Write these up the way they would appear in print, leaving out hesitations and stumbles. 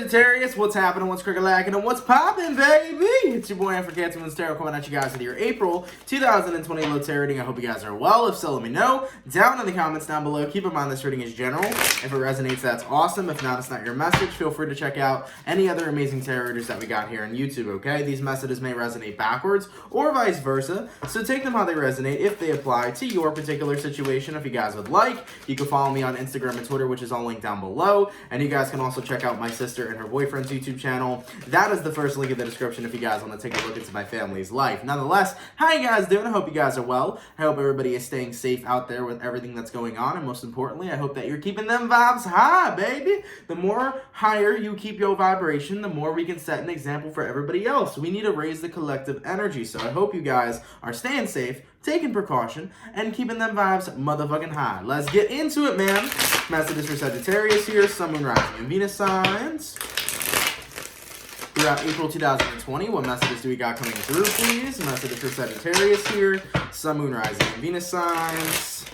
Sagittarius, what's happening, what's cricket-lacking, and what's poppin', baby? It's your boy, CancerMoonsTarot, coming at you guys with your April 2020 low tarot reading. I hope you guys are well. If so, let me know down in the comments down below. Keep in mind this reading is general. If it resonates, that's awesome. If not, it's not your message. Feel free to check out any other amazing tarot readers that we got here on YouTube, okay? These messages may resonate backwards or vice versa, so take them how they resonate if they apply to your particular situation. If you guys would like, you can follow me on Instagram and Twitter, which is all linked down below, and you guys can also check out my sister and her boyfriend's YouTube channel. That is the first link in the description if you guys want to take a look into my family's life. Nonetheless, how you guys doing? I hope you guys are well. I hope everybody is staying safe out there with everything that's going on, and most importantly, I hope that you're keeping them vibes high, baby. The more higher you keep your vibration, the more we can set an example for everybody else. We need to raise the collective energy, so I hope you guys are staying safe, taking precaution, and keeping them vibes motherfucking high. Let's get into it, man. Messages for Sagittarius here, Sun, Moon, Rising, and Venus signs. Throughout April 2020, what messages do we got coming through, please? Messages for Sagittarius here, Sun, Moon, Rising, and Venus signs.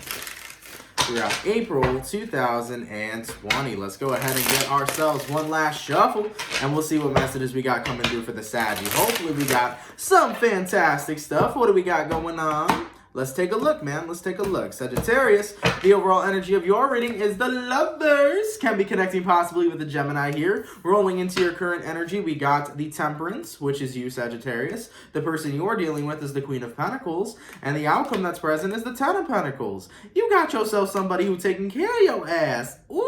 Throughout April 2020. Let's go ahead and get ourselves one last shuffle, and we'll see what messages we got coming through for the Saggy. Hopefully we got some fantastic stuff. What do we got going on? Let's take a look, man. Let's take a look. Sagittarius, the overall energy of your reading is the Lovers. Can be connecting possibly with the Gemini here. Rolling into your current energy, we got the Temperance, which is you, Sagittarius. The person you're dealing with is the Queen of Pentacles. And the outcome that's present is the Ten of Pentacles. You got yourself somebody who's taking care of your ass. Ooh!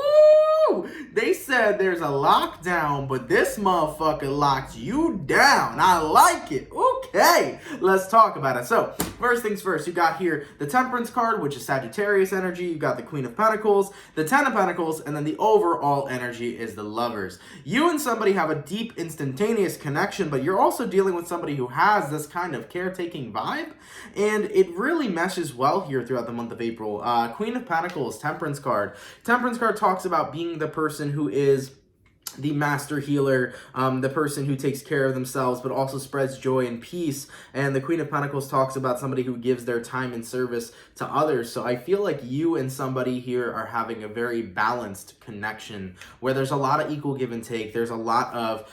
They said there's a lockdown, but this motherfucker locked you down. I like it. Okay, let's talk about it. So, first things first, you got here the Temperance card, which is Sagittarius energy. You got the Queen of Pentacles, the Ten of Pentacles, and then the overall energy is the Lovers. You and somebody have a deep, instantaneous connection, but you're also dealing with somebody who has this kind of caretaking vibe, and it really meshes well here throughout the month of April. Queen of Pentacles, Temperance card. Temperance card talks about being the person who is the master healer, the person who takes care of themselves but also spreads joy and peace. And the Queen of Pentacles talks about somebody who gives their time and service to others. So I feel like you and somebody here are having a very balanced connection where there's a lot of equal give and take. There's a lot of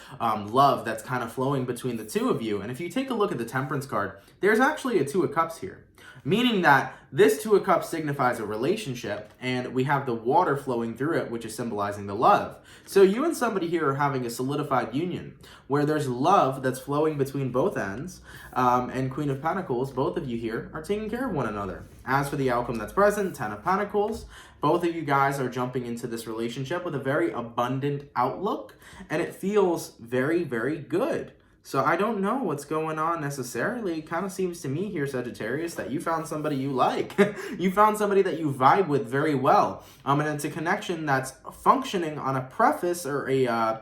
love that's kind of flowing between the two of you. And if you take a look at the Temperance card, there's actually a Two of Cups here, meaning that this Two of Cups signifies a relationship, and we have the water flowing through it, which is symbolizing the love. So you and somebody here are having a solidified union where there's love that's flowing between both ends, and Queen of Pentacles, both of you here are taking care of one another. As for the outcome that's present, Ten of Pentacles, both of you guys are jumping into this relationship with a very abundant outlook, and it feels very, very good. So I don't know what's going on necessarily. It kind of seems to me here, Sagittarius, that you found somebody you like. You found somebody that you vibe with very well. And it's a connection that's functioning on a preface, or a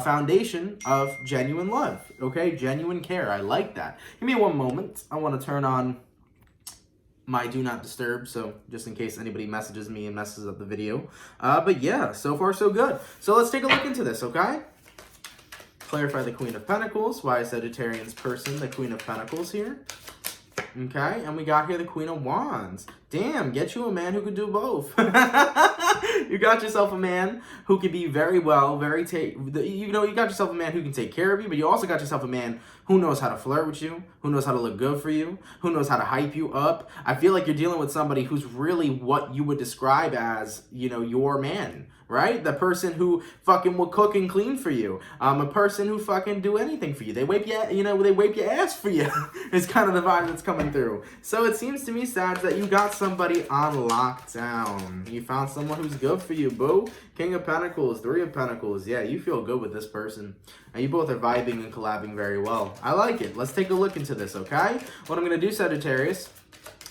foundation of genuine love. Okay, genuine care. I like that. Give me one moment. I want to turn on my do not disturb, so just in case anybody messages me and messes up the video. But yeah, so far so good. So let's take a look into this, okay? Clarify the Queen of Pentacles. Why a Sagittarian's person, the Queen of Pentacles here. Okay, and we got here the Queen of Wands. Damn, get you a man who could do both. You got yourself a man who can be very well, you got yourself a man who can take care of you, but you also got yourself a man who knows how to flirt with you, who knows how to look good for you, who knows how to hype you up. I feel like you're dealing with somebody who's really what you would describe as, your man, right? The person who fucking will cook and clean for you. A person who fucking do anything for you. They wipe your ass for you. It's kind of the vibe that's coming through. So it seems to me, Sag, that you got somebody on lockdown. You found someone who's good for you, boo. King of Pentacles, Three of Pentacles. Yeah, you feel good with this person. And you both are vibing and collabing very well. I like it. Let's take a look into this, okay? What I'm going to do, Sagittarius,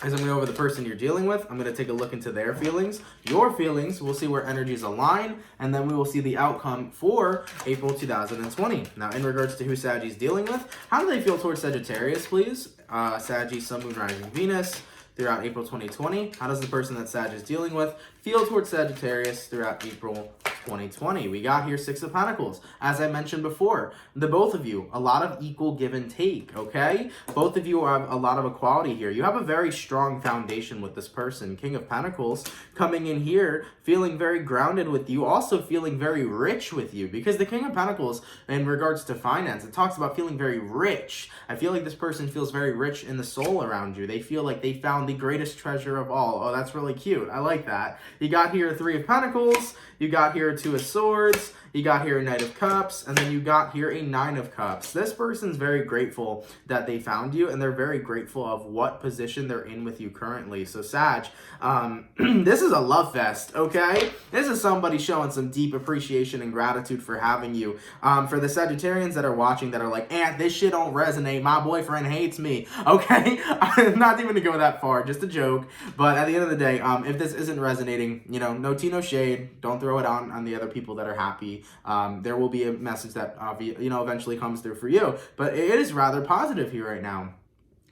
as I'm going to go over the person you're dealing with, I'm going to take a look into their feelings, your feelings. We'll see where energies align, and then we will see the outcome for April 2020. Now, in regards to who Saggy's dealing with, how do they feel towards Sagittarius, please? Saggy, Sun, Moon, Rising, Venus. Throughout April 2020, how does the person that Sag is dealing with feel towards Sagittarius throughout April 2020. We got here Six of Pentacles. As I mentioned before, the both of you, a lot of equal give and take, okay? Both of you have a lot of equality here. You have a very strong foundation with this person. King of Pentacles coming in here, feeling very grounded with you, also feeling very rich with you, because the King of Pentacles, in regards to finance, it talks about feeling very rich. I feel like this person feels very rich in the soul around you. They feel like they found the greatest treasure of all. Oh, that's really cute. I like that. You got here Three of Pentacles, you got here Two of Swords, you got here a Knight of Cups, and then you got here a Nine of Cups. This person's very grateful that they found you, and they're very grateful of what position they're in with you currently. So Sag, this is a love fest, okay? This is somebody showing some deep appreciation and gratitude for having you. For the Sagittarians that are watching that are like, this shit don't resonate, my boyfriend hates me, okay? I'm not even gonna go that far, just a joke. But at the end of the day, if this isn't resonating, you know, no tea, no shade. Don't throw it on the other people that are happy. There will be a message that, you know, eventually comes through for you. But it is rather positive here right now.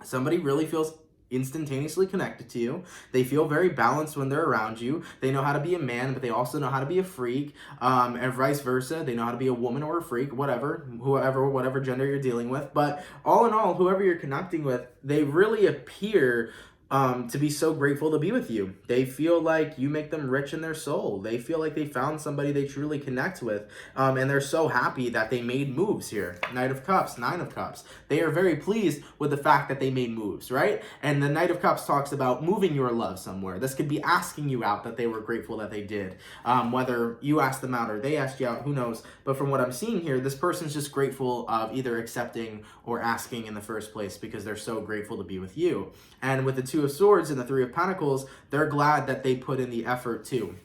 Somebody really feels instantaneously connected to you. They feel very balanced when they're around you. They know how to be a man, but they also know how to be a freak, and vice versa. They know how to be a woman or a freak, whatever gender you're dealing with. But all in all, whoever you're connecting with, they really appear to be so grateful to be with you. They feel like you make them rich in their soul. They feel like they found somebody they truly connect with, and they're so happy that they made moves here. Knight of Cups, Nine of Cups. They are very pleased with the fact that they made moves, right? And the Knight of Cups talks about moving your love somewhere. This could be asking you out, that they were grateful that they did. Whether you asked them out or they asked you out, who knows? But from what I'm seeing here, this person's just grateful of either accepting or asking in the first place, because they're so grateful to be with you. And with the Two of Swords and the Three of Pentacles, they're glad that they put in the effort too,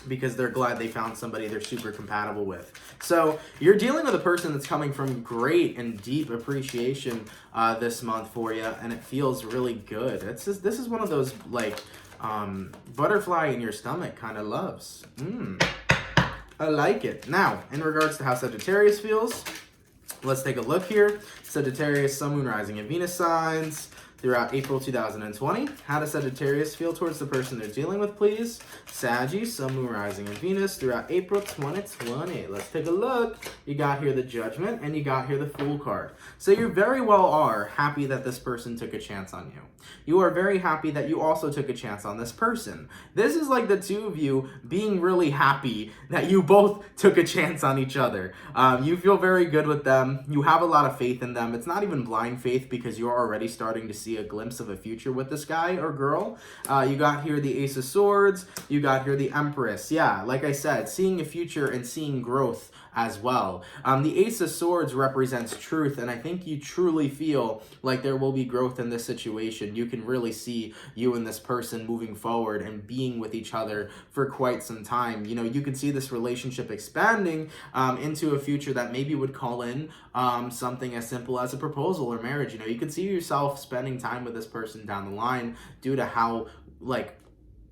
because they're glad they found somebody they're super compatible with. So you're dealing with a person that's coming from great and deep appreciation this month for you, and it feels really good. This is one of those like butterfly in your stomach kind of loves. I like it. Now, in regards to how Sagittarius feels, let's take a look here. Sagittarius, Sun, Moon, Rising, and Venus signs throughout April 2020. How does Sagittarius feel towards the person they're dealing with, please? Saggy, Sun, Moon, Rising, and Venus throughout April 2020. Let's take a look. You got here the Judgment, and you got here the Fool card. So you very well are happy that this person took a chance on you. You are very happy that you also took a chance on this person. This is like the two of you being really happy that you both took a chance on each other. You feel very good with them. You have a lot of faith in them. It's not even blind faith, because you're already starting to see a glimpse of a future with this guy or girl. You got here the Ace of Swords. You got here the Empress. Yeah, like I said, seeing a future and seeing growth as well. The Ace of Swords represents truth, and I think you truly feel like there will be growth in this situation. You can really see you and this person moving forward and being with each other for quite some time. You know, you can see this relationship expanding into a future that maybe would call in something as simple as a proposal or marriage. You know, you could see yourself spending time with this person down the line due to how, like,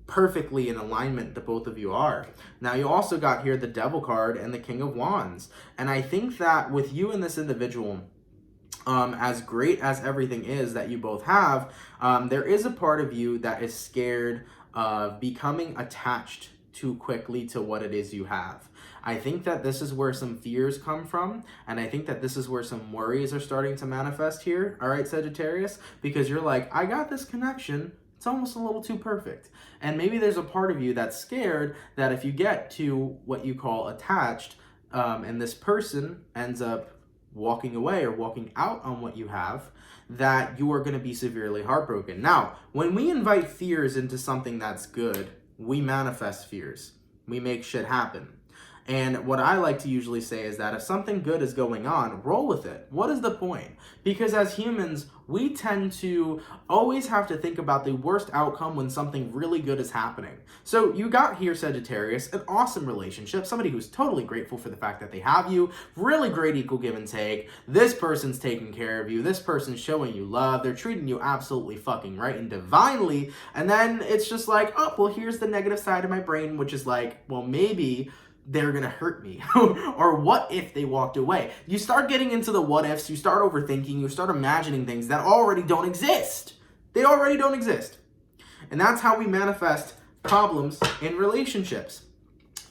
perfectly in alignment the both of you are. Now, you also got here the Devil card and the King of Wands. And I think that with you and this individual, as great as everything is that you both have, there is a part of you that is scared of becoming attached too quickly to what it is you have. I think that this is where some fears come from, and I think that this is where some worries are starting to manifest here, all right, Sagittarius? Because you're like, I got this connection, it's almost a little too perfect. And maybe there's a part of you that's scared that if you get to what you call attached, and this person ends up walking away or walking out on what you have, that you are going to be severely heartbroken. Now, when we invite fears into something that's good, we manifest fears. We make shit happen. And what I like to usually say is that if something good is going on, roll with it. What is the point? Because as humans, we tend to always have to think about the worst outcome when something really good is happening. So you got here, Sagittarius, an awesome relationship, somebody who's totally grateful for the fact that they have you, really great equal give and take. This person's taking care of you. This person's showing you love. They're treating you absolutely fucking right and divinely. And then it's just like, oh, well, here's the negative side of my brain, which is like, well, maybe they're gonna hurt me. Or what if they walked away? You start getting into the what ifs, you start overthinking, you start imagining things that already don't exist. They already don't exist. And that's how we manifest problems in relationships.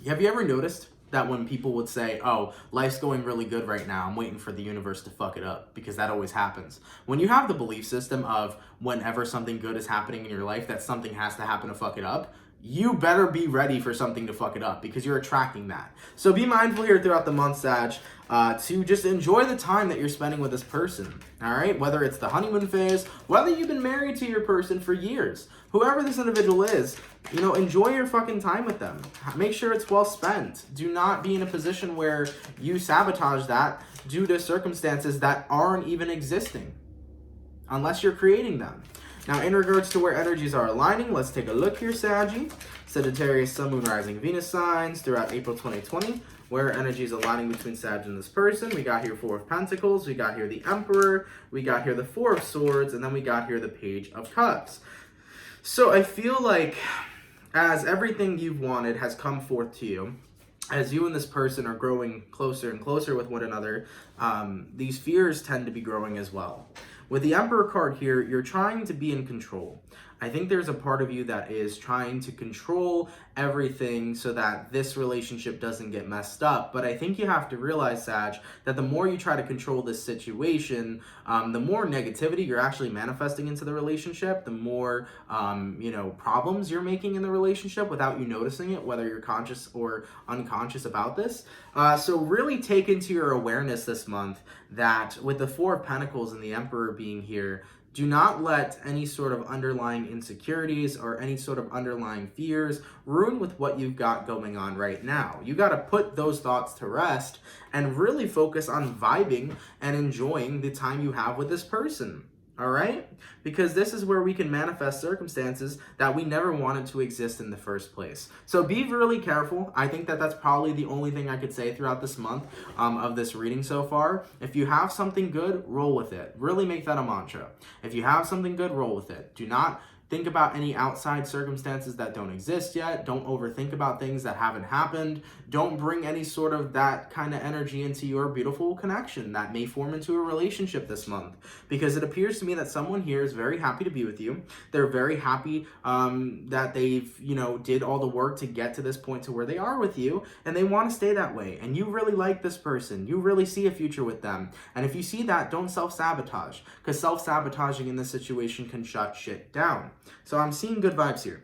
Have you ever noticed that when people would say, oh, life's going really good right now, I'm waiting for the universe to fuck it up, because that always happens. When you have the belief system of whenever something good is happening in your life, that something has to happen to fuck it up, you better be ready for something to fuck it up, because you're attracting that. So be mindful here throughout the month, Sag, to just enjoy the time that you're spending with this person, all right? Whether it's the honeymoon phase, whether you've been married to your person for years, whoever this individual is, you know, enjoy your fucking time with them. Make sure it's well spent. Do not be in a position where you sabotage that due to circumstances that aren't even existing, unless you're creating them. Now, in regards to where energies are aligning, let's take a look here, Saggy. Sagittarius, Sun, Moon, Rising, Venus signs throughout April 2020. Where energies aligning between Sag and this person. We got here Four of Pentacles. We got here the Emperor. We got here the Four of Swords. And then we got here the Page of Cups. So I feel like as everything you've wanted has come forth to you, as you and this person are growing closer and closer with one another, these fears tend to be growing as well. With the Emperor card here, you're trying to be in control. I think there's a part of you that is trying to control everything so that this relationship doesn't get messed up. But I think you have to realize, Sag, that the more you try to control this situation, the more negativity you're actually manifesting into the relationship, the more, problems you're making in the relationship without you noticing it, whether you're conscious or unconscious about this. So really take into your awareness this month that with the Four of Pentacles and the Emperor being here, do not let any sort of underlying insecurities or any sort of underlying fears ruin with what you've got going on right now. You got to put those thoughts to rest and really focus on vibing and enjoying the time you have with this person. All right? Because this is where we can manifest circumstances that we never wanted to exist in the first place. So be really careful. I think that that's probably the only thing I could say throughout this month of this reading so far. If you have something good, roll with it. Really make that a mantra. If you have something good, roll with it. Do not think about any outside circumstances that don't exist yet. Don't overthink about things that haven't happened. Don't bring any sort of that kind of energy into your beautiful connection that may form into a relationship this month. Because it appears to me that someone here is very happy to be with you. They're very happy that they've, did all the work to get to this point to where they are with you. And they want to stay that way. And you really like this person. You really see a future with them. And if you see that, don't self-sabotage. Because self-sabotaging in this situation can shut shit down. So I'm seeing good vibes here.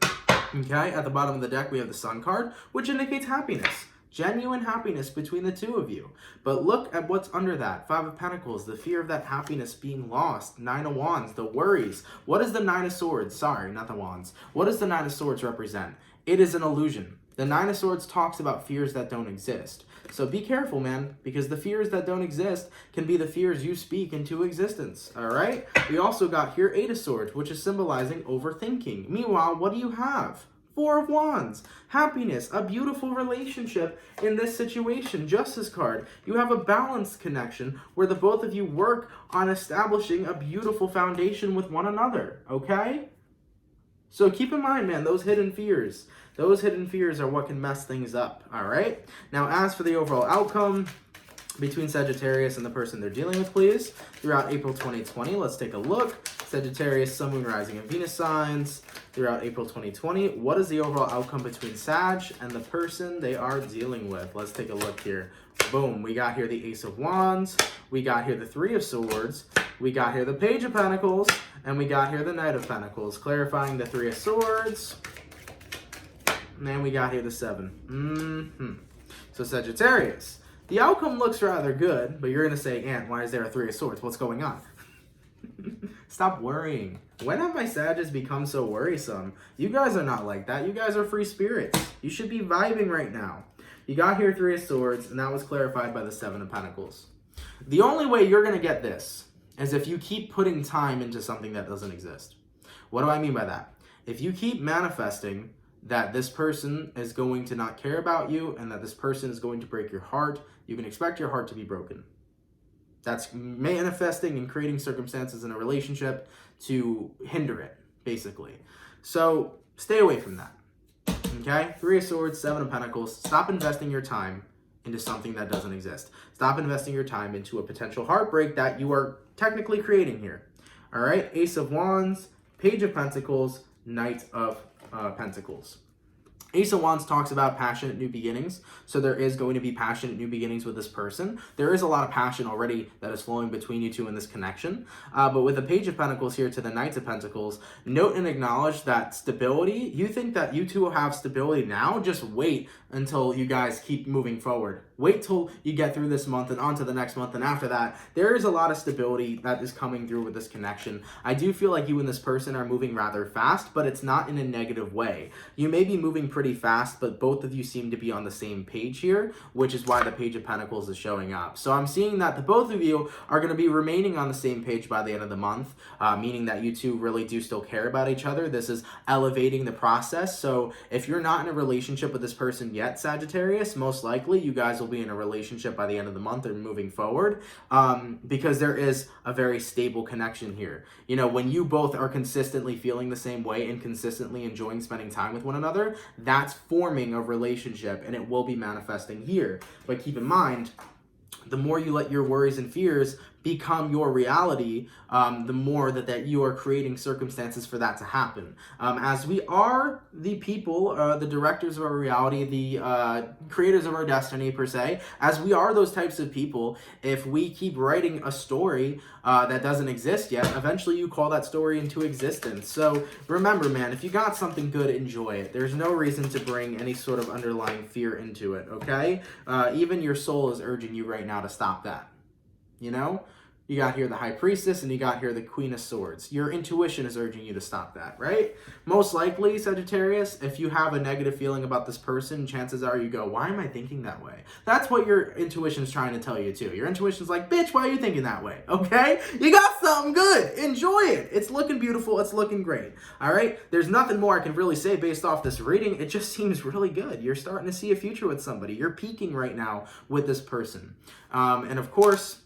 Okay, at the bottom of the deck, we have the Sun card, which indicates happiness. Genuine happiness between the two of you. But look at what's under that. Five of Pentacles, the fear of that happiness being lost. Nine of Wands, the worries. What does the Nine of Swords, sorry, not the Wands. What does the Nine of Swords represent? It is an illusion. The Nine of Swords talks about fears that don't exist. So be careful, man, because the fears that don't exist can be the fears you speak into existence, all right? We also got here Eight of Swords, which is symbolizing overthinking. Meanwhile, what do you have? Four of Wands, happiness, a beautiful relationship in this situation. Justice card, you have a balanced connection where the both of you work on establishing a beautiful foundation with one another, okay? So keep in mind, man, those hidden fears are what can mess things up, all right? Now, as for the overall outcome between Sagittarius and the person they're dealing with, please, throughout April 2020, let's take a look. Sagittarius, Sun, Moon, Rising, and Venus signs throughout April 2020. What is the overall outcome between Sag and the person they are dealing with? Let's take a look here. Boom, we got here the Ace of Wands, we got here the Three of Swords, we got here the Page of Pentacles, and we got here the Knight of Pentacles, clarifying the Three of Swords. And then we got here the Seven. So Sagittarius, the outcome looks rather good, but you're going to say, Ant, why is there a Three of Swords? What's going on? Stop worrying. When have my Sages become so worrisome? You guys are not like that. You guys are free spirits. You should be vibing right now. You got here Three of Swords, and that was clarified by the Seven of Pentacles. The only way you're going to get this is if you keep putting time into something that doesn't exist. What do I mean by that? If you keep manifesting that this person is going to not care about you and that this person is going to break your heart, you can expect your heart to be broken. That's manifesting and creating circumstances in a relationship to hinder it, basically. So stay away from that, okay? Three of Swords, Seven of Pentacles. Stop investing your time into something that doesn't exist. Stop investing your time into a potential heartbreak that you are technically creating here, all right? Ace of Wands, Page of Pentacles, Knight of Pentacles. Ace of Wands talks about passionate new beginnings, so there is going to be passionate new beginnings with this person. There is a lot of passion already that is flowing between you two in this connection, but with the Page of Pentacles here to the Knight of Pentacles, note and acknowledge that stability, you think that you two will have stability now, just wait until you guys keep moving forward. Wait till you get through this month and on to the next month, and after that, there is a lot of stability that is coming through with this connection. I do feel like you and this person are moving rather fast, but it's not in a negative way. You may be moving pretty fast, but both of you seem to be on the same page here, which is why the Page of Pentacles is showing up. So I'm seeing that the both of you are going to be remaining on the same page by the end of the month, meaning that you two really do still care about each other. This is elevating the process. So if you're not in a relationship with this person yet, Sagittarius, most likely you guys will be in a relationship by the end of the month or moving forward, because there is a very stable connection here. You know, when you both are consistently feeling the same way and consistently enjoying spending time with one another, that's forming a relationship, and it will be manifesting here. But keep in mind, the more you let your worries and fears become your reality, the more that you are creating circumstances for that to happen. As we are the people, the directors of our reality, the creators of our destiny per se, as we are those types of people, if we keep writing a story that doesn't exist yet, eventually you call that story into existence. So remember, man, if you got something good, enjoy it. There's no reason to bring any sort of underlying fear into it, okay? Even your soul is urging you right now to stop that. You know, you got here the High Priestess and you got here the Queen of Swords. Your intuition is urging you to stop that, right? Most likely, Sagittarius, if you have a negative feeling about this person, chances are you go, why am I thinking that way? That's what your intuition is trying to tell you too. Your intuition's like, bitch, why are you thinking that way? Okay? You got something good. Enjoy it. It's looking beautiful. It's looking great. All right? There's nothing more I can really say based off this reading. It just seems really good. You're starting to see a future with somebody. You're peaking right now with this person. And of course,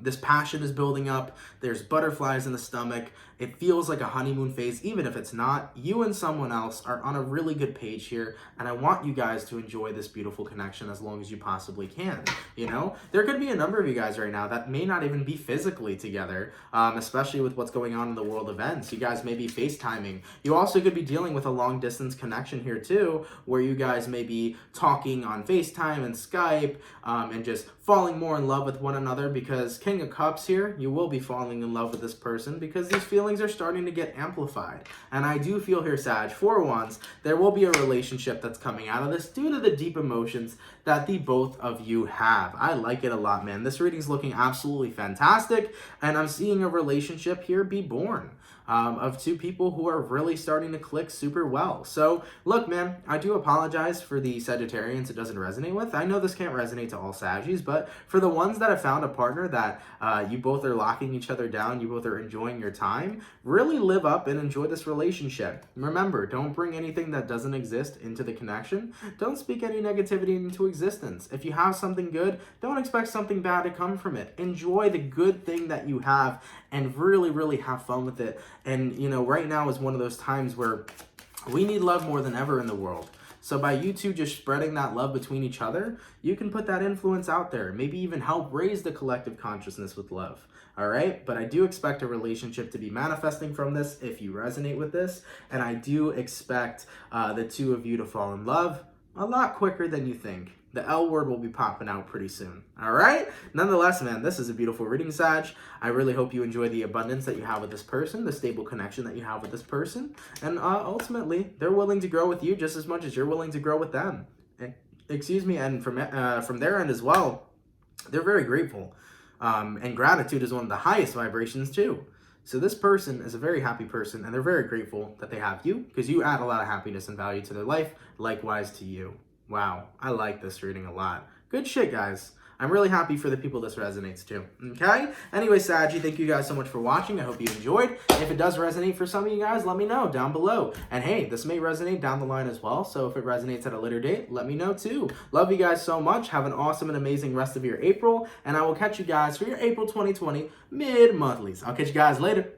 this passion is building up. There's butterflies in the stomach. It feels like a honeymoon phase, even if it's not. You and someone else are on a really good page here, and I want you guys to enjoy this beautiful connection as long as you possibly can. You know, there could be a number of you guys right now that may not even be physically together, especially with what's going on in the world events. You guys may be FaceTiming. You also could be dealing with a long distance connection here too, where you guys may be talking on FaceTime and Skype, and just falling more in love with one another, because King of Cups here, you will be falling in love with this person because these feelings are starting to get amplified. And I do feel here, Sag, Four of Wands, there will be a relationship that's coming out of this due to the deep emotions that the both of you have. I like it a lot, man. This reading's looking absolutely fantastic, and I'm seeing a relationship here be born. Of two people who are really starting to click super well. So, look, man, I do apologize for the Sagittarians it doesn't resonate with. I know this can't resonate to all Saggies, but for the ones that have found a partner that you both are locking each other down, you both are enjoying your time, really live up and enjoy this relationship. Remember, don't bring anything that doesn't exist into the connection. Don't speak any negativity into existence. If you have something good, don't expect something bad to come from it. Enjoy the good thing that you have and really, really have fun with it. And, you know, right now is one of those times where we need love more than ever in the world. So by you two just spreading that love between each other, you can put that influence out there. Maybe even help raise the collective consciousness with love. All right? But I do expect a relationship to be manifesting from this if you resonate with this. And I do expect the two of you to fall in love a lot quicker than you think. The L word will be popping out pretty soon. All right? Nonetheless, man, this is a beautiful reading, Sag. I really hope you enjoy the abundance that you have with this person, the stable connection that you have with this person. And ultimately, they're willing to grow with you just as much as you're willing to grow with them. Excuse me, and from their end as well, they're very grateful. And gratitude is one of the highest vibrations too. So this person is a very happy person, and they're very grateful that they have you because you add a lot of happiness and value to their life, likewise to you. Wow, I like this reading a lot. Good shit, guys. I'm really happy for the people this resonates to, okay? Anyway, Saggy, thank you guys so much for watching. I hope you enjoyed. If it does resonate for some of you guys, let me know down below. And hey, this may resonate down the line as well, so if it resonates at a later date, let me know too. Love you guys so much. Have an awesome and amazing rest of your April, and I will catch you guys for your April 2020 mid-monthlies. I'll catch you guys later.